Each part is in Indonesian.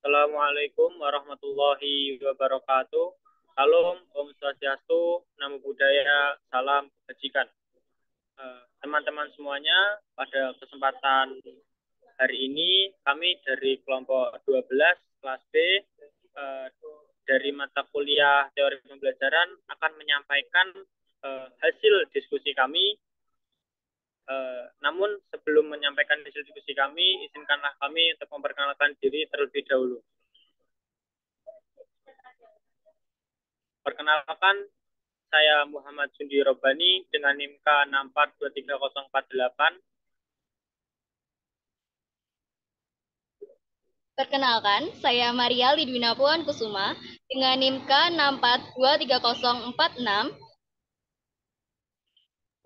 Assalamualaikum warahmatullahi wabarakatuh. Salam, Om Swastiastu, Namo Buddhaya, Salam Kebajikan. Teman-teman semuanya, pada kesempatan hari ini kami dari kelompok 12 kelas B dari mata kuliah teori pembelajaran akan menyampaikan hasil diskusi kami. Namun sebelum menyampaikan hasil diskusi kami, izinkanlah kami untuk memperkenalkan diri terlebih dahulu. Perkenalkan, saya Muhammad Sundi Robani dengan NIM K6423048. Perkenalkan, saya Maria Lidwina Puan Kusuma dengan NIM K6423046.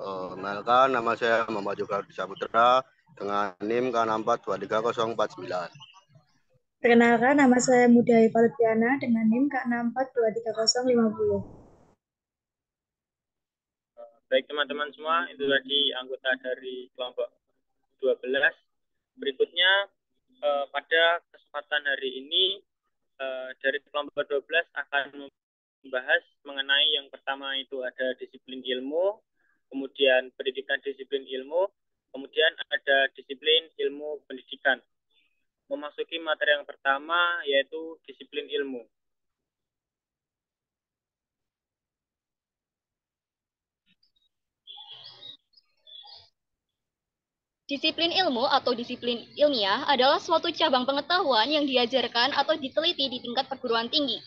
Perkenalkan, nama saya Muhammad Yoga Saputra dengan NIM K6423049. Perkenalkan, nama saya Muda Valdiana dengan NIM K6423050. Baik teman-teman semua, itu tadi anggota dari kelompok 12. Berikutnya pada kesempatan hari ini dari kelompok 12 akan membahas mengenai yang pertama itu ada disiplin ilmu, kemudian pendidikan disiplin ilmu, kemudian ada disiplin ilmu pendidikan. Memasuki materi yang pertama yaitu disiplin ilmu. Disiplin ilmu atau disiplin ilmiah adalah suatu cabang pengetahuan yang diajarkan atau diteliti di tingkat perguruan tinggi.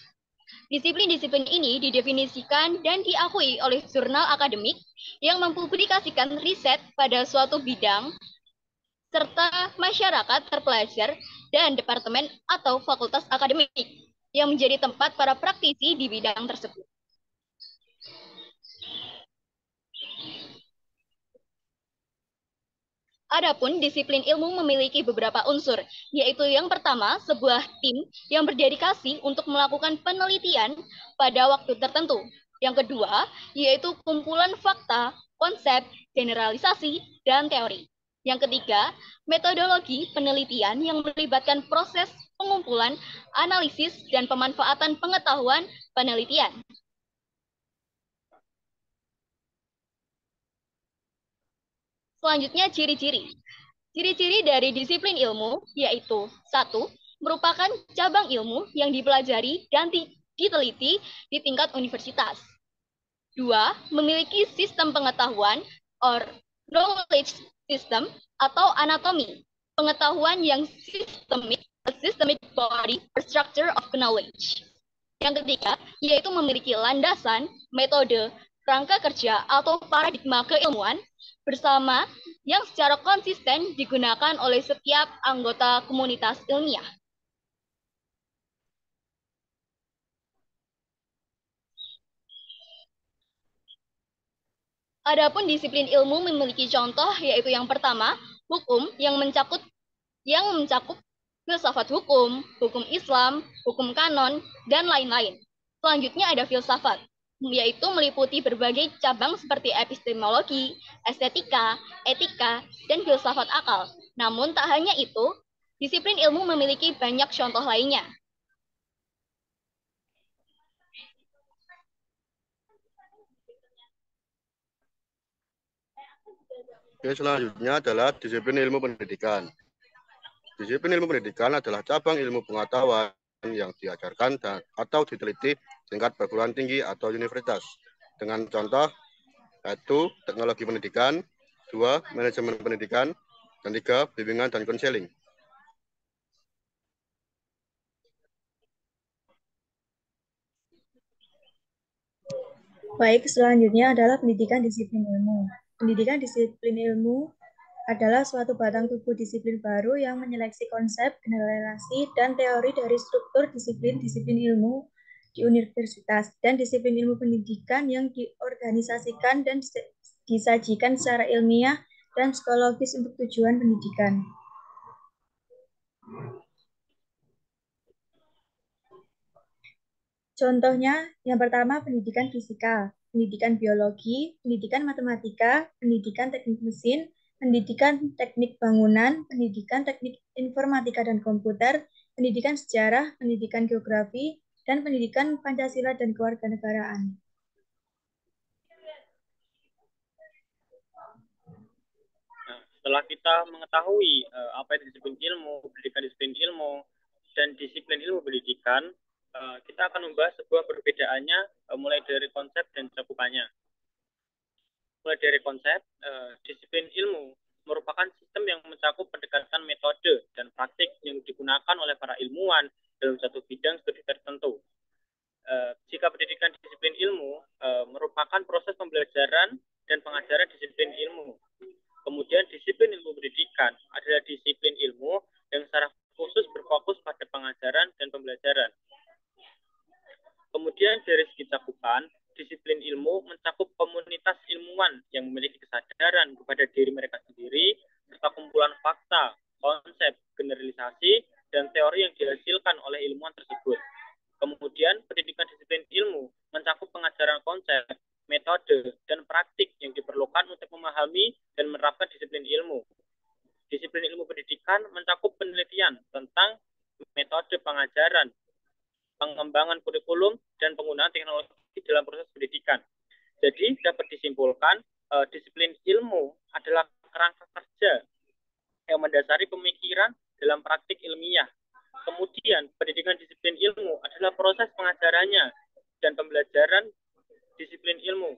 Disiplin-disiplin ini didefinisikan dan diakui oleh jurnal akademik yang mempublikasikan riset pada suatu bidang, serta masyarakat terpelajar dan departemen atau fakultas akademik yang menjadi tempat para praktisi di bidang tersebut. Adapun disiplin ilmu memiliki beberapa unsur, yaitu yang pertama, sebuah tim yang berdedikasi untuk melakukan penelitian pada waktu tertentu. Yang kedua, yaitu kumpulan fakta, konsep, generalisasi, dan teori. Yang ketiga, metodologi penelitian yang melibatkan proses pengumpulan, analisis, dan pemanfaatan pengetahuan penelitian. Selanjutnya, ciri-ciri. Ciri-ciri dari disiplin ilmu yaitu 1. Merupakan cabang ilmu yang dipelajari dan diteliti di tingkat universitas. 2. Memiliki sistem pengetahuan or knowledge system atau anatomi, pengetahuan yang systemic body or structure of knowledge. Yang ketiga, yaitu memiliki landasan, metode, rangka kerja atau paradigma keilmuan bersama yang secara konsisten digunakan oleh setiap anggota komunitas ilmiah. Adapun disiplin ilmu memiliki contoh, yaitu yang pertama, hukum yang mencakup filsafat hukum, hukum Islam, hukum kanon, dan lain-lain. Selanjutnya ada filsafat, yaitu meliputi berbagai cabang seperti epistemologi, estetika, etika, dan filsafat akal. Namun tak hanya itu, disiplin ilmu memiliki banyak contoh lainnya. Oke, selanjutnya adalah disiplin ilmu pendidikan. Disiplin ilmu pendidikan adalah cabang ilmu pengetahuan yang diajarkan atau diteliti tingkat perguruan tinggi atau universitas. Dengan contoh, yaitu teknologi pendidikan, 2. Manajemen pendidikan, dan 3. Bimbingan dan konseling. Baik, selanjutnya adalah pendidikan disiplin ilmu. Pendidikan disiplin ilmu adalah suatu batang tubuh disiplin baru yang menyeleksi konsep, generalisasi, dan teori dari struktur disiplin-disiplin ilmu di universitas dan disiplin ilmu pendidikan yang diorganisasikan dan disajikan secara ilmiah dan psikologis untuk tujuan pendidikan. Contohnya, yang pertama pendidikan fisika, pendidikan biologi, pendidikan matematika, pendidikan teknik mesin, pendidikan teknik bangunan, pendidikan teknik informatika dan komputer, pendidikan sejarah, pendidikan geografi, dan pendidikan Pancasila dan kewarganegaraan. Nah, setelah kita mengetahui apa itu disiplin ilmu, pendidikan disiplin ilmu, dan disiplin ilmu pendidikan, kita akan membahas sebuah perbedaannya mulai dari konsep dan cakupannya. Mulai dari konsep, disiplin ilmu merupakan sistem yang mencakup pendekatan metode dan praktik yang digunakan oleh para ilmuwan dalam satu bidang studi tertentu. Jika pendidikan disiplin ilmu merupakan proses pembelajaran dan pengajaran disiplin ilmu. Kemudian disiplin ilmu pendidikan adalah disiplin ilmu yang secara khusus berfokus pada pengajaran dan pembelajaran. Kemudian dari segi cakupan, disiplin ilmu mencakup komunitas ilmuwan yang memiliki kesadaran kepada diri mereka sendiri, serta kumpulan fakta, konsep, generalisasi, dan teori yang dihasilkan oleh ilmuwan tersebut. Kemudian pendidikan disiplin ilmu mencakup pengajaran konsep, metode, dan praktik yang diperlukan untuk memahami dan menerapkan disiplin ilmu. Disiplin ilmu pendidikan mencakup penelitian tentang metode pengajaran, pengembangan kurikulum, dan penggunaan teknologi dalam proses pendidikan. Jadi dapat disimpulkan, disiplin ilmu adalah kerangka kerja yang mendasari pemikiran dalam praktik ilmiah. Kemudian pendidikan disiplin ilmu adalah proses pengajarannya dan pembelajaran disiplin ilmu.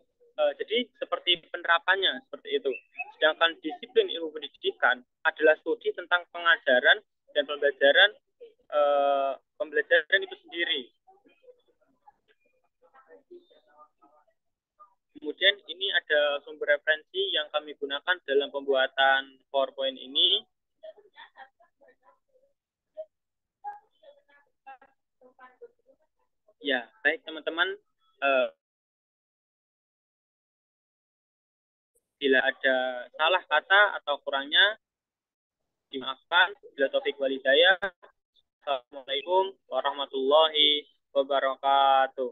Jadi seperti penerapannya seperti itu. Sedangkan disiplin ilmu pendidikan adalah studi tentang pengajaran dan pembelajaran itu sendiri. Kemudian ini ada sumber referensi yang kami gunakan dalam pembuatan PowerPoint ini. Ya, baik teman-teman. Bila ada salah kata atau kurangnya, dimaafkan. Bila taufik walhidayah. Assalamualaikum warahmatullahi wabarakatuh.